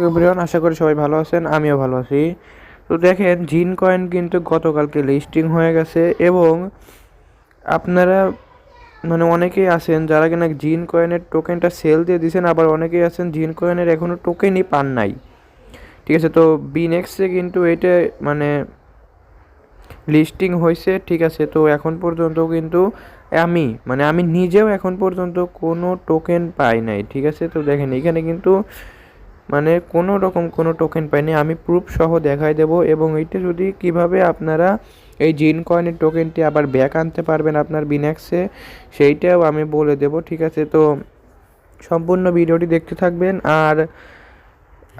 Everyone, আশা করি সবাই ভালো আছেন, আমিও ভালো আছি। তো দেখেন, জিন কয়েন কিন্তু গতকালকে লিস্টিং হয়ে গেছে এবং আপনারা অনেকেই আছেন যারা কিনা জিন কয়েনের টোকেনটা সেল দিয়ে দিয়েছেন, আবার অনেকেই আছেন জিন কয়েনের এখনও টোকেনই পান নাই। ঠিক আছে, তো বিনেক্সে কিন্তু এটা লিস্টিং হয়েছে। ঠিক আছে, তো এখন পর্যন্ত কিন্তু আমি নিজেও এখন পর্যন্ত কোনো টোকেন পাই নাই। ঠিক আছে, তো দেখেন এখানে কিন্তু কোনো রকম কোনো টোকেন পাইনি। আমি প্রুফ সহ দেখাই দেব এবং এইটা যদি কিভাবে আপনারা এই জিন কয়েনের টোকেনটি আবার ব্যাক আনতে পারবেন আপনার বিনেক্সে, সেইটাও আমি বলে দেব। ঠিক আছে, তো সম্পূর্ণ ভিডিওটি দেখতে থাকবেন। আর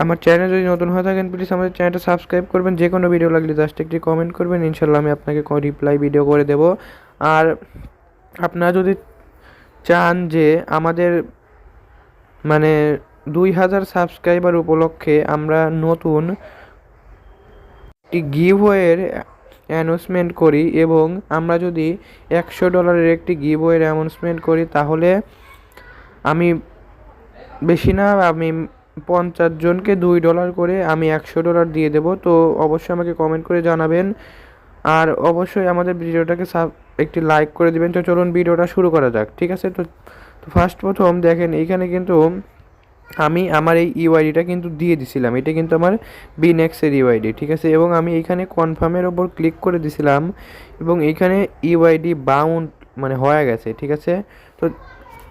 আমার চ্যানেল যদি নতুন হয়ে থাকেন, প্লিজ আমাদের চ্যানেলটা সাবস্ক্রাইব করবেন। যে কোনো ভিডিও লাগলে জাস্ট একটি কমেন্ট করবেন, ইনশাল্লাহ আমি আপনাকে রিপ্লাই ভিডিও করে দেব। আর আপনারা যদি চান যে আমাদের 2000 সাবস্ক্রাইবার উপলক্ষে আমরা নতুন একটি গিভওয়ের অ্যানাউন্সমেন্ট করি এবং আমরা যদি $100 একটি গিভওয়ের অ্যানাউন্সমেন্ট করি, তাহলে আমি বেশি না, আমি 50 জনকে $2 করে আমি $100 দিয়ে দেব। তো অবশ্যই আমাকে কমেন্ট করে জানাবেন আর অবশ্যই আমাদের ভিডিওটাকে একটি লাইক করে দিবেন। তো চলুন ভিডিওটা শুরু করা যাক। ঠিক আছে, তো প্রথম দেখেন এইখানে কিন্তু আমি আমার এই ইউআইডিটা কিন্তু দিয়ে দিছিলাম। এটা কিন্তু আমার বিনেক্সের ইউআইডি। ঠিক আছে, এবং আমি এইখানে কনফার্মের ওপর ক্লিক করে দিছিলাম এবং এইখানে ইউআইডি বাউন্ড হয়ে গেছে। ঠিক আছে, তো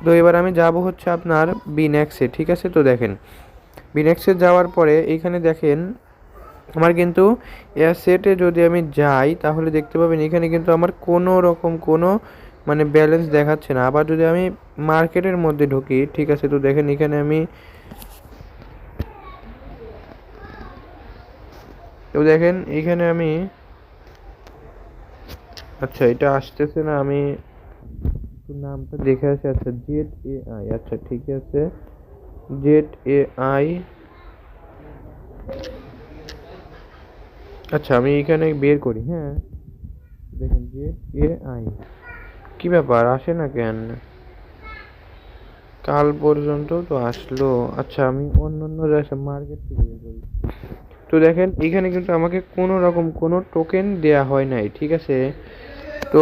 তো এবার আমি যাব হচ্ছে আপনার বিনেক্সে। ঠিক আছে, তো দেখেন বিনেক্সে যাওয়ার পরে এইখানে দেখেন আমার কিন্তু অ্যাসেটে যদি আমি যাই তাহলে দেখতে পাবেন এখানে কিন্তু আমার কোনো রকম কোনো ব্যালেন্স দেখাচ্ছে না। আবার যদি আমি মার্কেটের মধ্যে ঢুকি, ঠিক আছে, তো দেখেন এখানে আমি আচ্ছা, এটা আসতেছে না, আমি নামটা দেখে আসি। আচ্ছা, ZAI, আচ্ছা ঠিক আছে, ZAI। আচ্ছা, আমি এখানে বের করি। হ্যাঁ, দেখেন ZAI, কি ব্যাপার আসে না কেন? কাল পর্যন্ত তো আসলো। আচ্ছা, আমি অন্য মার্কেট থেকে বের করি। তো দেখেন এখানে কিন্তু আমাকে কোনো রকম কোনো টোকেন দেয়া হয় নাই। ঠিক আছে, তো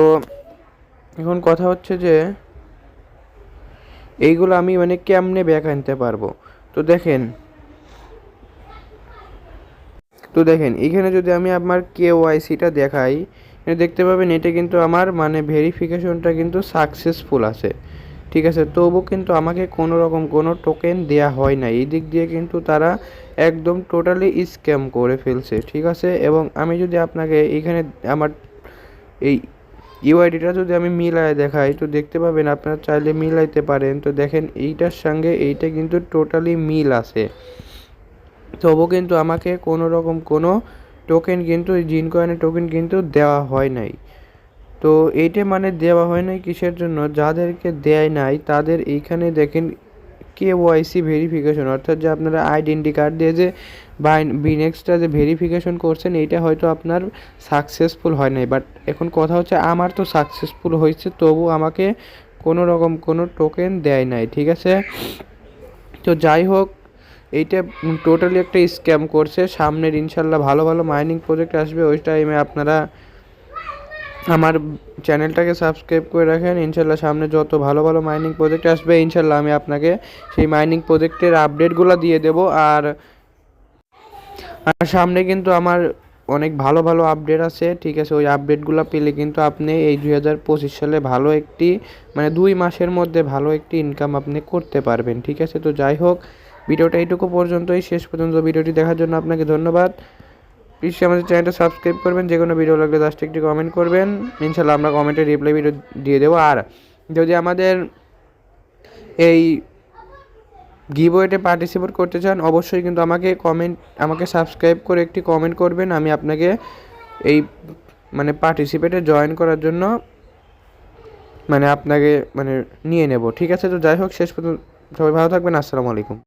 এখন কথা হচ্ছে যে এইগুলো আমি কেমনে ব্যাক আনতে পারবো। তো দেখেন এখানে যদি আমি আমার KYCটা দেখাই, দেখতে পাবেন এটা কিন্তু আমার ভেরিফিকেশনটা কিন্তু সাকসেসফুল আছে। ঠিক আছে, তবু কিন্তু আমাকে কোনো রকম কোনো টোকেন দেয়া হয় না। এই দিক দিয়ে কিন্তু তারা একদম টোটালি স্ক্যাম করে ফেলছে। ঠিক আছে, এবং আমি যদি আপনাকে এখানে আমার এই ইউআইডিটা যদি আমি মিলায় দেখাই, তো দেখতে পাবেন আপনারা চাইলে মিলাইতে পারেন। তো দেখেন এইটার সঙ্গে এইটা কিন্তু টোটালি মিল আছে, তবু কিন্তু আমাকে কোনো রকম কোনো টোকেন কিন্তু জিন কয়েনের টোকেন কিন্তু দেওয়া হয় নাই। তো এইটা দেওয়া হয় নাই কিসের জন্য? যাদেরকে দেয় নাই তাদের এইখানে দেখেন KYC ভেরিফিকেশন, অর্থাৎ যে আপনারা আইডেন্টি কার্ড দিয়ে যে বিনেক্সটা যে ভেরিফিকেশন করছেন, এইটা হয়তো আপনার সাকসেসফুল হয় নাই। বাট এখন কথা হচ্ছে আমার তো সাকসেসফুল হয়েছে, তবু আমাকে কোনো রকম কোনো টোকেন দেয় নাই। ঠিক আছে, তো যাই হোক, এইটা টোটালি একটা স্ক্যাম করছে। সামনের ইনশাল্লাহ ভালো ভালো মাইনিং প্রজেক্ট আসবে, ওই টাইমে আপনারা আমার চ্যানেলটাকে সাবস্ক্রাইব করে রাখেন। ইনশাল্লাহ সামনে যত ভালো ভালো মাইনিং প্রজেক্ট আসবে, ইনশাল্লাহ আমি আপনাকে সেই মাইনিং প্রজেক্টের আপডেটগুলো দিয়ে দেব। আর সামনে কিন্তু আমার অনেক ভালো ভালো আপডেট আছে। ঠিক আছে, ওই আপডেটগুলো পেলে কিন্তু আপনি এই 2025 সালে ভালো একটি 2 মাসের মধ্যে ভালো একটি ইনকাম আপনি করতে পারবেন। ঠিক আছে, তো যাই হোক, ভিডিওটা এইটুকু পর্যন্তই। শেষ পর্যন্ত ভিডিওটি দেখার জন্য আপনাকে ধন্যবাদ। প্লিজ আমাদের চ্যানেলটা সাবস্ক্রাইব করবেন। যে কোনো ভিডিও লাগলে জাস্ট একটি কমেন্ট করবেন, ইনশাল্লাহ আমরা কমেন্টে রিপ্লাই ভিডিও দিয়ে দেবো। আর যদি আমাদের এই গিভওয়েতে পার্টিসিপেট করতে চান, অবশ্যই কিন্তু আমাকে সাবস্ক্রাইব করে একটি কমেন্ট করবেন। আমি আপনাকে এই পার্টিসিপেটে জয়েন করার জন্য আপনাকে নিয়ে নেব। ঠিক আছে, তো যাই হোক, শেষ পর্যন্ত সবাই ভালো থাকবেন। আসসালামু আলাইকুম।